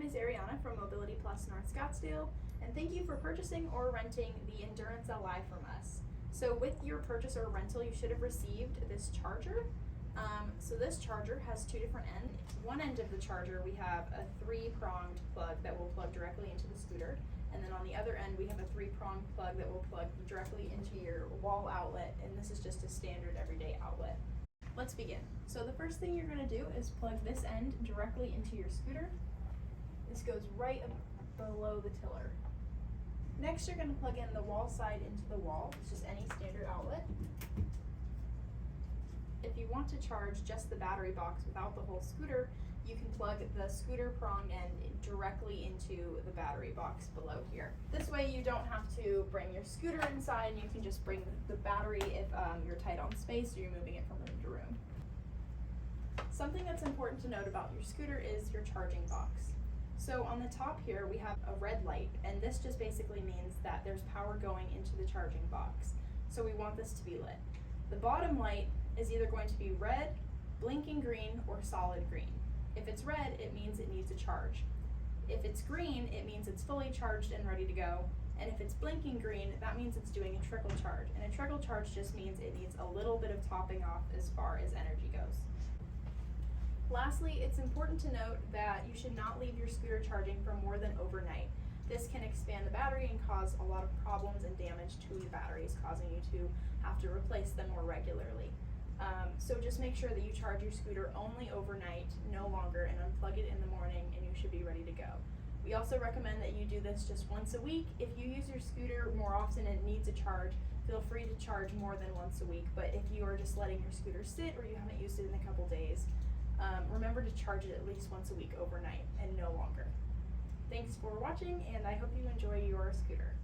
is Ariana from Mobility Plus North Scottsdale, and thank you for purchasing or renting the Endurance Li from us. So with your purchase or rental, you should have received this charger. So this charger has two different ends. One end of the charger, we have a 3-pronged plug that will plug directly into the scooter, and then on the other end, we have a 3-pronged plug that will plug directly into your wall outlet, and this is just a standard everyday outlet. Let's begin. So the first thing you're going to do is plug this end directly into your scooter. This goes right below the tiller. Next, you're going to plug in the wall side into the wall. It's just any standard outlet. If you want to charge just the battery box without the whole scooter, you can plug the scooter prong end directly into the battery box below here. This way you don't have to bring your scooter inside, and you can just bring the battery if you're tight on space or you're moving it from room to room. Something that's important to note about your scooter is your charging box. So on the top here we have a red light, and this just basically means that there's power going into the charging box. So we want this to be lit. The bottom light is either going to be red, blinking green, or solid green. If it's red, it means it needs a charge. If it's green, it means it's fully charged and ready to go. And if it's blinking green, that means it's doing a trickle charge. And a trickle charge just means it needs a little bit of topping off as far as energy goes. Lastly, it's important to note that you should not leave your scooter charging for more than overnight. This can expand the battery and cause a lot of problems and damage to the batteries, causing you to have to replace them more regularly. So just make sure that you charge your scooter only overnight, no longer, and unplug it in the morning, and you should be ready to go. We also recommend that you do this just once a week. If you use your scooter more often and it needs a charge, feel free to charge more than once a week. But if you are just letting your scooter sit or you haven't used it in a couple days, remember to charge it at least once a week overnight and no longer. Thanks for watching, and I hope you enjoy your scooter.